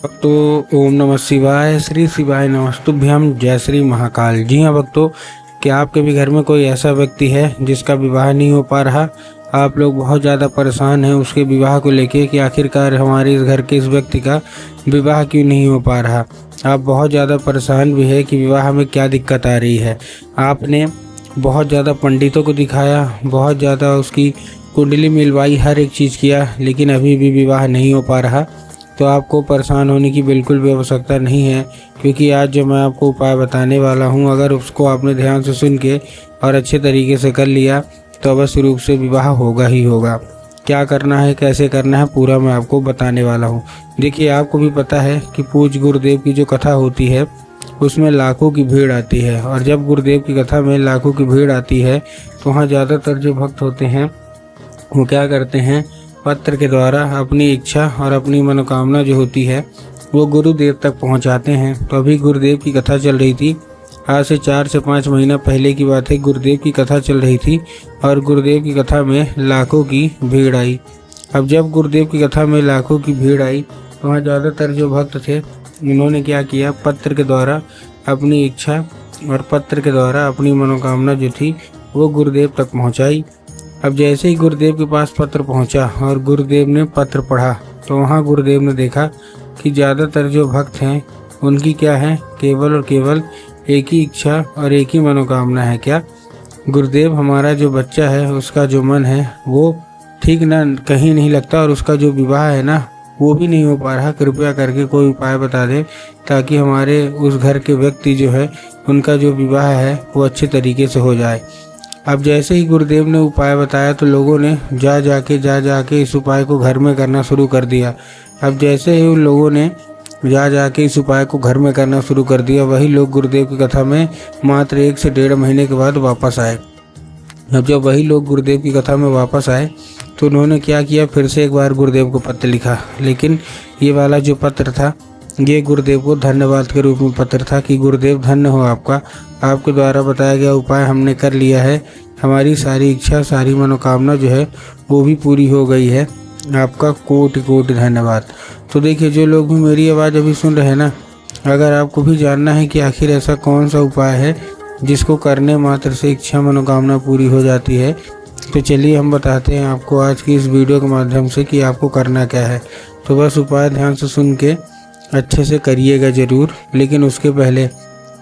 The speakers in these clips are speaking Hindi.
भक्तों, ओम नमः शिवाय। श्री शिवाय नमस्तुभ्यम। जय श्री महाकाल। जी हाँ भक्तों, क्या आपके भी घर में कोई ऐसा व्यक्ति है जिसका विवाह नहीं हो पा रहा? आप लोग बहुत ज़्यादा परेशान हैं उसके विवाह को लेके कि आखिरकार हमारे इस घर के इस व्यक्ति का विवाह क्यों नहीं हो पा रहा। आप बहुत ज़्यादा परेशान भी है कि विवाह में क्या दिक्कत आ रही है। आपने बहुत ज़्यादा पंडितों को दिखाया, बहुत ज़्यादा उसकी कुंडली मिलवाई, हर एक चीज़ किया, लेकिन अभी भी विवाह नहीं हो पा रहा। तो आपको परेशान होने की बिल्कुल भी आवश्यकता नहीं है, क्योंकि आज जो मैं आपको उपाय बताने वाला हूं, अगर उसको आपने ध्यान से सुन के और अच्छे तरीके से कर लिया तो अवश्य रूप से विवाह होगा ही होगा। क्या करना है, कैसे करना है, पूरा मैं आपको बताने वाला हूं। देखिए, आपको भी पता है कि पूज्य गुरुदेव की जो कथा होती है उसमें लाखों की भीड़ आती है, और जब गुरुदेव की कथा में लाखों की भीड़ आती है तो वहाँ ज़्यादातर जो भक्त होते हैं वो क्या करते हैं, पत्र के द्वारा अपनी इच्छा और अपनी मनोकामना जो होती है वो गुरुदेव तक पहुंचाते हैं। तो अभी गुरुदेव की कथा चल रही थी, आज से 4 से 5 महीना पहले की बात है। गुरुदेव की कथा चल रही थी और गुरुदेव की कथा में लाखों की भीड़ आई। अब जब गुरुदेव की कथा में लाखों की भीड़ आई तो वहाँ ज़्यादातर जो भक्त थे उन्होंने क्या किया, पत्र के द्वारा अपनी इच्छा और पत्र के द्वारा अपनी मनोकामना जो थी वो गुरुदेव तक पहुँचाई। अब जैसे ही गुरुदेव के पास पत्र पहुंचा और गुरुदेव ने पत्र पढ़ा तो वहां गुरुदेव ने देखा कि ज़्यादातर जो भक्त हैं उनकी क्या है, केवल और केवल एक ही इच्छा और एक ही मनोकामना है। क्या? गुरुदेव, हमारा जो बच्चा है उसका जो मन है वो ठीक ना कहीं नहीं लगता, और उसका जो विवाह है ना वो भी नहीं हो पा रहा। कृपया करके कोई उपाय बता दें ताकि हमारे उस घर के व्यक्ति जो है उनका जो विवाह है वो अच्छे तरीके से हो जाए। अब जैसे ही गुरुदेव ने उपाय बताया तो लोगों ने जा जाके इस उपाय को घर में करना शुरू कर दिया। अब जैसे ही उन लोगों ने जा जाके इस उपाय को घर में करना शुरू कर दिया, वही लोग गुरुदेव की कथा में मात्र 1 से 1.5 महीने के बाद वापस आए। अब जब वही लोग गुरुदेव की कथा में वापस आए तो उन्होंने क्या किया, फिर से एक बार गुरुदेव को पत्र लिखा। लेकिन ये वाला जो पत्र था ये गुरुदेव को धन्यवाद के रूप में पत्र था कि गुरुदेव धन्य हो आपका, आपके द्वारा बताया गया उपाय हमने कर लिया है, हमारी सारी इच्छा सारी मनोकामना जो है वो भी पूरी हो गई है, आपका कोटि कोटि धन्यवाद। तो देखिए, जो लोग भी मेरी आवाज़ अभी सुन रहे हैं ना, अगर आपको भी जानना है कि आखिर ऐसा कौन सा उपाय है जिसको करने मात्र से इच्छा मनोकामना पूरी हो जाती है, तो चलिए हम बताते हैं आपको आज की इस वीडियो के माध्यम से कि आपको करना क्या है। तो बस उपाय ध्यान से सुन के अच्छे से करिएगा ज़रूर। लेकिन उसके पहले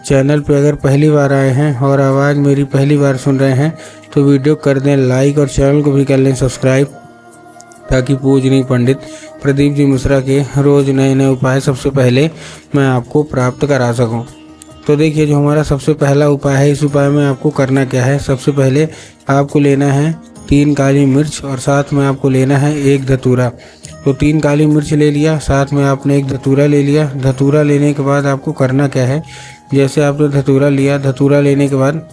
चैनल पे अगर पहली बार आए हैं और आवाज़ मेरी पहली बार सुन रहे हैं तो वीडियो कर दें लाइक और चैनल को भी कर लें सब्सक्राइब, ताकि पूजनीय पंडित प्रदीप जी मिश्रा के रोज़ नए नए उपाय सबसे पहले मैं आपको प्राप्त करा सकूं। तो देखिए, जो हमारा सबसे पहला उपाय है, इस उपाय में आपको करना क्या है। सबसे पहले आपको लेना है 3 काली मिर्च और साथ में आपको लेना है 1 धतूरा। तो 3 काली मिर्च ले लिया, साथ में आपने 1 धतूरा ले लिया। धतूरा लेने के बाद आपको करना क्या है, जैसे आपने धतूरा लिया, धतूरा लेने के बाद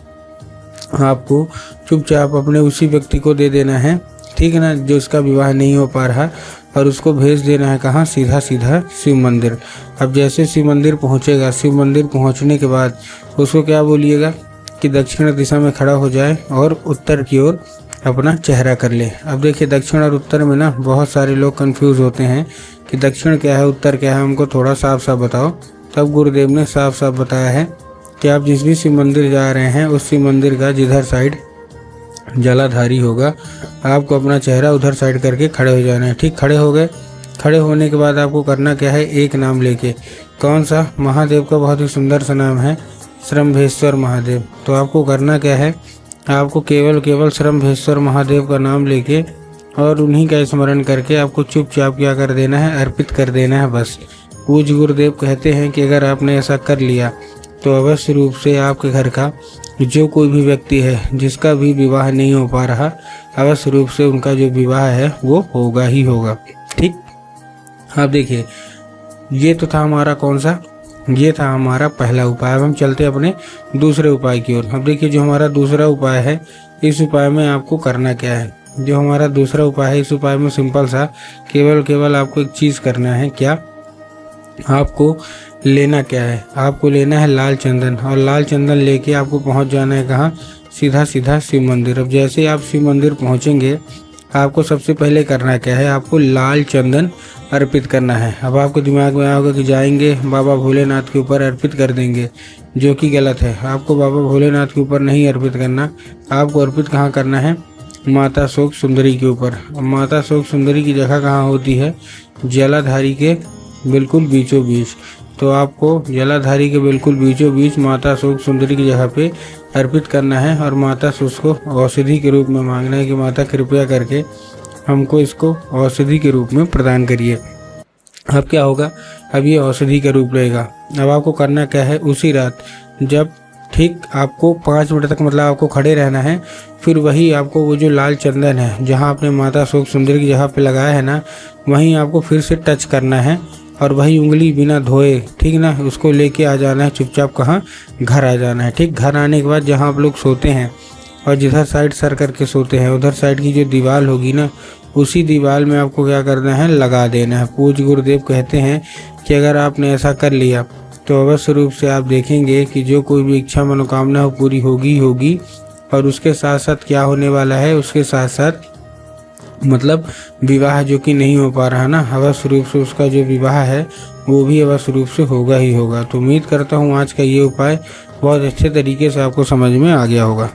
आपको चुपचाप अपने उसी व्यक्ति को दे देना है, ठीक है ना, जो उसका विवाह नहीं हो पा रहा, और उसको भेज देना है कहाँ, सीधा सीधा शिव मंदिर। अब जैसे शिव मंदिर पहुँचेगा, शिव मंदिर पहुँचने के बाद उसको क्या बोलिएगा कि दक्षिण दिशा में खड़ा हो जाए और उत्तर की ओर अपना चेहरा कर ले। अब देखिए, दक्षिण और उत्तर में ना बहुत सारे लोग कंफ्यूज होते हैं कि दक्षिण क्या है, उत्तर क्या है, हमको थोड़ा साफ साफ बताओ। तब गुरुदेव ने साफ साफ बताया है कि आप जिस भी शिव मंदिर जा रहे हैं उस शिव मंदिर का जिधर साइड जलाधारी होगा आपको अपना चेहरा उधर साइड करके खड़े हो जाना है। ठीक, खड़े हो गए। खड़े होने के बाद आपको करना क्या है, एक नाम लेके, कौन सा, महादेव का बहुत ही सुंदर सा नाम है, श्रम्भेश्वर महादेव। तो आपको करना क्या है, आपको केवल श्रम्भेश्वर महादेव का नाम लेके और उन्हीं का स्मरण करके आपको चुपचाप क्या कर देना है, अर्पित कर देना है बस। पूज्य गुरुदेव कहते हैं कि अगर आपने ऐसा कर लिया तो अवश्य रूप से आपके घर का जो कोई भी व्यक्ति है जिसका भी विवाह नहीं हो पा रहा, अवश्य रूप से उनका जो विवाह है वो होगा ही होगा। ठीक, अब देखिए, ये तो था हमारा कौन सा, ये था हमारा पहला उपाय। अब हम चलते अपने दूसरे उपाय की ओर। अब देखिए, जो हमारा दूसरा उपाय है, इस उपाय में आपको करना क्या है। जो हमारा दूसरा उपाय है, इस उपाय में सिंपल सा केवल आपको एक चीज़ करना है। क्या? आपको लेना क्या है, आपको लेना है लाल चंदन, और लाल चंदन लेके आपको पहुंच जाना है कहाँ, सीधा सीधा शिव मंदिर। अब जैसे आप शिव मंदिर पहुंचेंगे आपको सबसे पहले करना क्या है, आपको लाल चंदन अर्पित करना है। अब आपके दिमाग में आया होगा कि जाएंगे बाबा भोलेनाथ के ऊपर अर्पित कर देंगे, जो कि गलत है। आपको बाबा भोलेनाथ के ऊपर नहीं अर्पित करना, आपको अर्पित कहाँ करना है, माता शोक सुंदरी के ऊपर। अब माता शोक सुंदरी की जगह कहाँ होती है, जलाधारी के बिल्कुल बीचों बीच। तो आपको जलाधारी के बिल्कुल बीचों बीच माता शोक सुंदरी की जगह पे अर्पित करना है और माता से उसको औषधि के रूप में मांगना है कि माता कृपया करके हमको इसको औषधि के रूप में प्रदान करिए। अब क्या होगा, अब ये औषधि का रूप रहेगा। अब आपको करना क्या है, उसी रात जब ठीक आपको 5 मिनट तक मतलब आपको खड़े रहना है, फिर वही आपको वो जो लाल चंदन है जहाँ आपने माता शोक सुंदरी की जगह पे लगाया है ना, वहीं आपको फिर से टच करना है और वही उंगली बिना धोए, ठीक ना, उसको लेके आ जाना है चुपचाप। कहाँ, घर आ जाना है। ठीक, घर आने के बाद जहाँ आप लोग सोते हैं और जिधर साइड सर करके सोते हैं उधर साइड की जो दीवार होगी ना, उसी दीवार में आपको क्या करना है, लगा देना है। पूज्य गुरुदेव कहते हैं कि अगर आपने ऐसा कर लिया तो अवश्य रूप से आप देखेंगे कि जो कोई भी इच्छा मनोकामना हो पूरी होगी होगी। और उसके साथ साथ क्या होने वाला है, उसके साथ साथ मतलब विवाह जो कि नहीं हो पा रहा ना, अवश्य रूप से उसका जो विवाह है वो भी अवश्य रूप से होगा ही होगा। तो उम्मीद करता हूँ आज का ये उपाय बहुत अच्छे तरीके से आपको समझ में आ गया होगा।